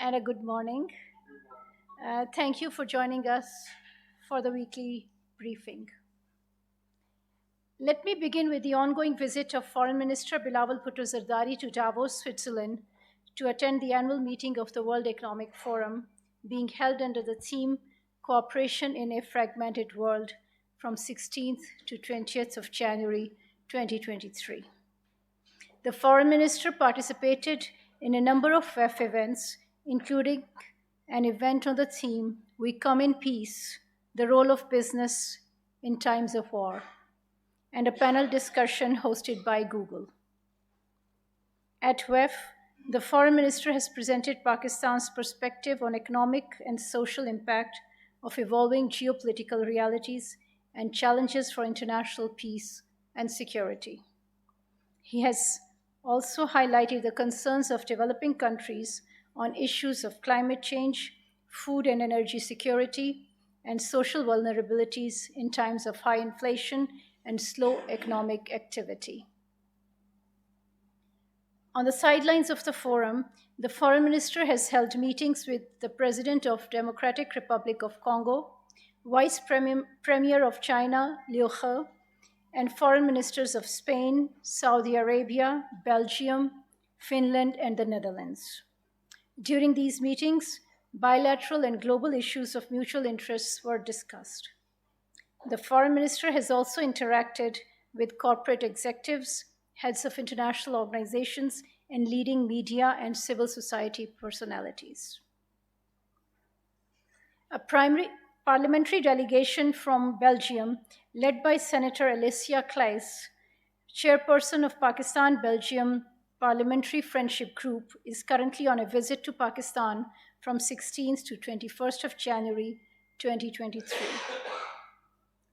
and a good morning. Thank you for joining us for the weekly briefing. Let me begin with the ongoing visit of Foreign Minister Bilawal Bhutto Zardari to Davos, Switzerland, to attend the annual meeting of the World Economic Forum, being held under the theme Cooperation in a Fragmented World from 16th to 20th of January 2023. The Foreign Minister participated in a number of WEF events, including an event on the theme We Come in Peace, the Role of Business in Times of War, and a panel discussion hosted by Google. At WEF, the Foreign Minister has presented Pakistan's perspective on economic and social impact of evolving geopolitical realities and challenges for international peace and security. He has also highlighted the concerns of developing countries on issues of climate change, food and energy security, and social vulnerabilities in times of high inflation and slow economic activity. On the sidelines of the forum, the Foreign Minister has held meetings with the President of Democratic Republic of Congo, Vice Premier of China, Liu He, and foreign ministers of Spain, Saudi Arabia, Belgium, Finland, and the Netherlands. During these meetings, bilateral and global issues of mutual interests were discussed. The Foreign Minister has also interacted with corporate executives, heads of international organizations, and leading media and civil society personalities. A parliamentary delegation from Belgium, led by Senator Alicia Claes, chairperson of Pakistan-Belgium Parliamentary Friendship Group, is currently on a visit to Pakistan from 16th to 21st of January 2023.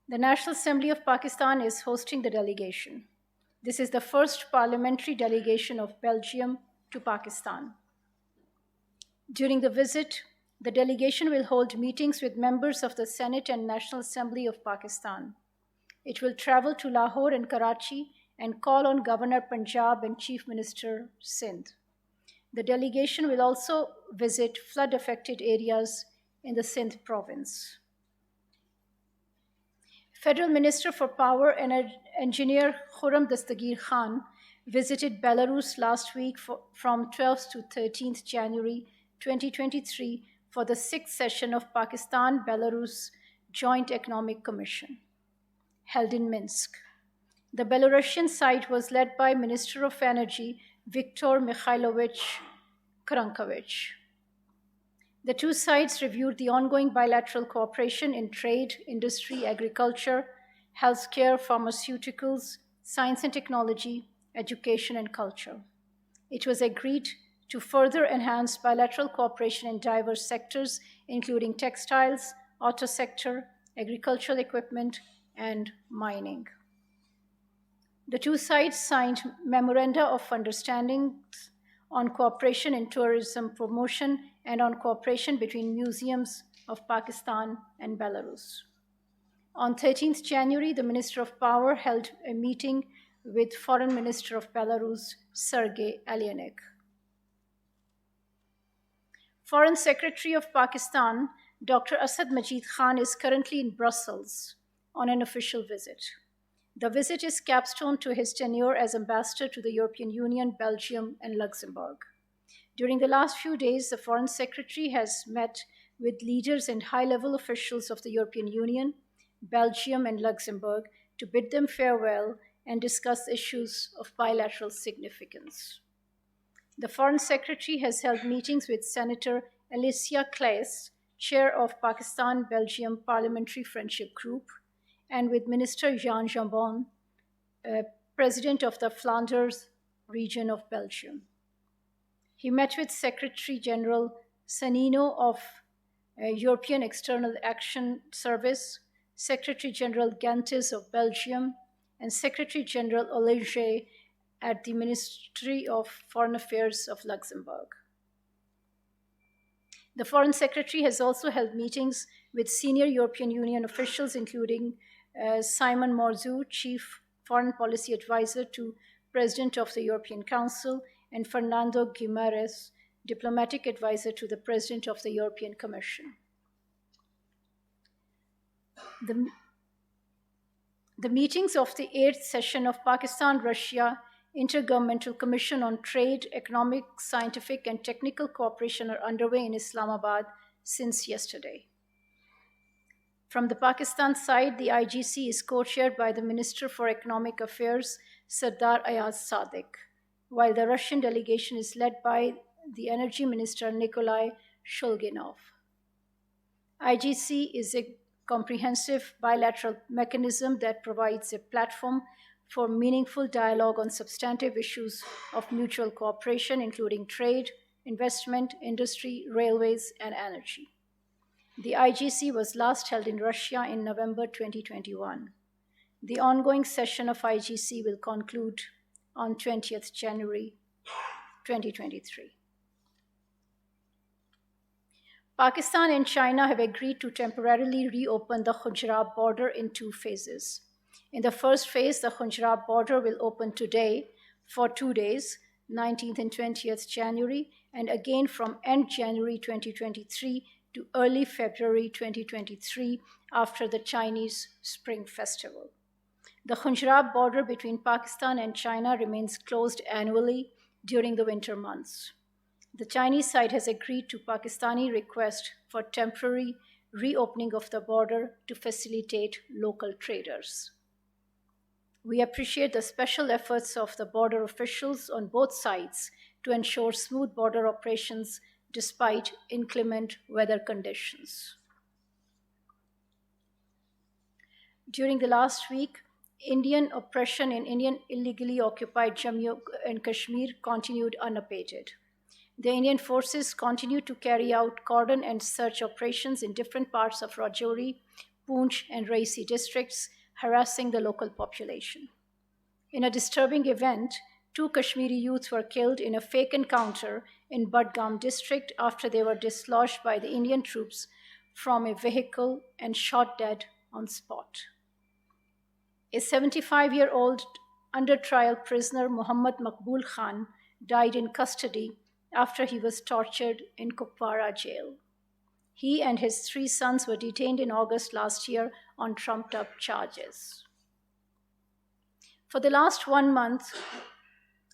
The National Assembly of Pakistan is hosting the delegation. This is the first parliamentary delegation of Belgium to Pakistan. During the visit, the delegation will hold meetings with members of the Senate and National Assembly of Pakistan. It will travel to Lahore and Karachi and call on Governor Punjab and Chief Minister Sindh. The delegation will also visit flood-affected areas in the Sindh province. Federal Minister for Power and Engineer Khurram Dastagir Khan visited Belarus last week from 12th to 13th January 2023 for the 6th session of Pakistan-Belarus Joint Economic Commission, held in Minsk. The Belarusian side was led by Minister of Energy Viktor Mikhailovich Krankovich. The two sides reviewed the ongoing bilateral cooperation in trade, industry, agriculture, healthcare, pharmaceuticals, science and technology, education, and culture. It was agreed to further enhance bilateral cooperation in diverse sectors, including textiles, auto sector, agricultural equipment, and mining. The two sides signed memoranda of understanding on cooperation in tourism promotion and on cooperation between museums of Pakistan and Belarus. On 13th January, the Minister of Power held a meeting with Foreign Minister of Belarus, Sergei Alienik. Foreign Secretary of Pakistan, Dr. Asad Majid Khan, is currently in Brussels on an official visit. The visit is capstone to his tenure as ambassador to the European Union, Belgium, and Luxembourg. During the last few days, the Foreign Secretary has met with leaders and high-level officials of the European Union, Belgium, and Luxembourg to bid them farewell and discuss issues of bilateral significance. The Foreign Secretary has held meetings with Senator Alicia Claes, chair of Pakistan-Belgium Parliamentary Friendship Group, and with Minister Jan Jambon, president of the Flanders region of Belgium. He met with Secretary General Sanino of European External Action Service, Secretary General Gantes of Belgium, and Secretary General Olinger at the Ministry of Foreign Affairs of Luxembourg. The Foreign Secretary has also held meetings with senior European Union officials, including Simon Morzu, Chief Foreign Policy Advisor to President of the European Council, and Fernando Guimarães, diplomatic advisor to the President of the European Commission. The meetings of the 8th session of Pakistan-Russia Intergovernmental Commission on Trade, Economic, Scientific, and Technical Cooperation are underway in Islamabad since yesterday. From the Pakistan side, the IGC is co-chaired by the Minister for Economic Affairs, Sardar Ayaz Sadiq, while the Russian delegation is led by the Energy Minister, Nikolai Shulginov. IGC is a comprehensive bilateral mechanism that provides a platform for meaningful dialogue on substantive issues of mutual cooperation, including trade, investment, industry, railways, and energy. The IGC was last held in Russia in November 2021. The ongoing session of IGC will conclude on 20th January 2023. Pakistan and China have agreed to temporarily reopen the Khunjerab border in 2 phases. In the first phase, the Khunjerab border will open today for 2 days, 19th and 20th January, and again from end January 2023 to early February 2023 after the Chinese Spring Festival. The Khunjerab border between Pakistan and China remains closed annually during the winter months. The Chinese side has agreed to Pakistani request for temporary reopening of the border to facilitate local traders. We appreciate the special efforts of the border officials on both sides to ensure smooth border operations despite inclement weather conditions. During the last week, Indian oppression in Indian illegally occupied Jammu and Kashmir continued unabated. The Indian forces continue to carry out cordon and search operations in different parts of Rajouri, Poonch, and Raisi districts, harassing the local population. In a disturbing event, 2 Kashmiri youths were killed in a fake encounter in Budgam district after they were dislodged by the Indian troops from a vehicle and shot dead on spot. A 75-year-old under trial prisoner, Muhammad Maqbool Khan, died in custody after he was tortured in Kupwara jail. He and his 3 sons were detained in August last year on trumped-up charges. For the last 1 month,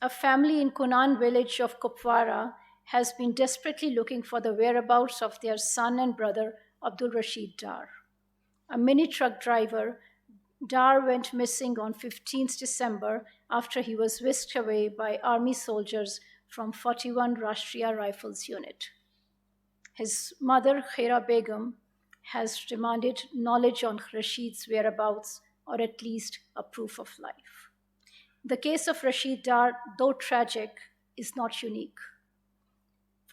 a family in Kunan village of Kupwara has been desperately looking for the whereabouts of their son and brother, Abdul Rashid Dar. A mini truck driver, Dar went missing on 15th December after he was whisked away by army soldiers from 41 Rashtriya Rifles Unit. His mother, Khaira Begum, has demanded knowledge on Rashid's whereabouts or at least a proof of life. The case of Rashid Dar, though tragic, is not unique.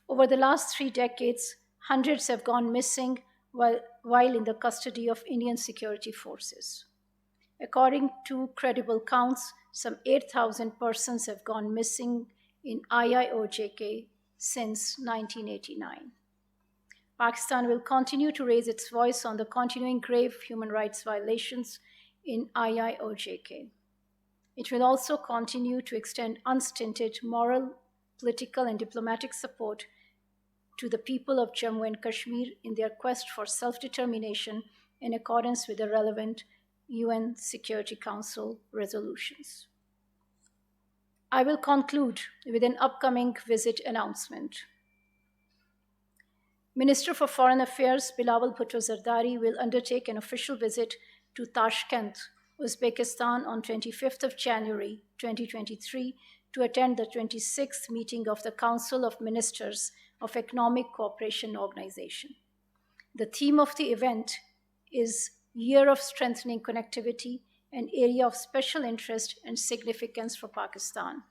Over the last 3 decades, hundreds have gone missing while in the custody of Indian security forces. According to credible counts, some 8,000 persons have gone missing in IIOJK since 1989. Pakistan will continue to raise its voice on the continuing grave human rights violations in IIOJK. It will also continue to extend unstinted moral, political, and diplomatic support to the people of Jammu and Kashmir in their quest for self-determination in accordance with the relevant UN Security Council resolutions. I will conclude with an upcoming visit announcement. Minister for Foreign Affairs Bilawal Bhutto Zardari will undertake an official visit to Tashkent, Uzbekistan on 25th of January 2023 to attend the 26th meeting of the Council of Ministers of Economic Cooperation Organization. The theme of the event is Year of Strengthening Connectivity, an area of special interest and significance for Pakistan.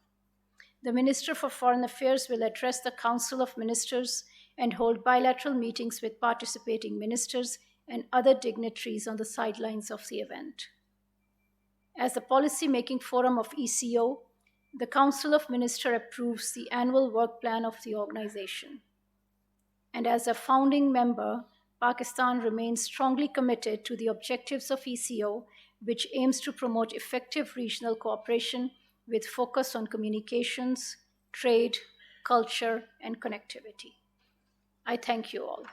The Minister for Foreign Affairs will address the Council of Ministers and hold bilateral meetings with participating ministers and other dignitaries on the sidelines of the event. As the policy-making forum of ECO, the Council of Ministers approves the annual work plan of the organization. And as a founding member, Pakistan remains strongly committed to the objectives of ECO, which aims to promote effective regional cooperation with focus on communications, trade, culture, and connectivity. I thank you all.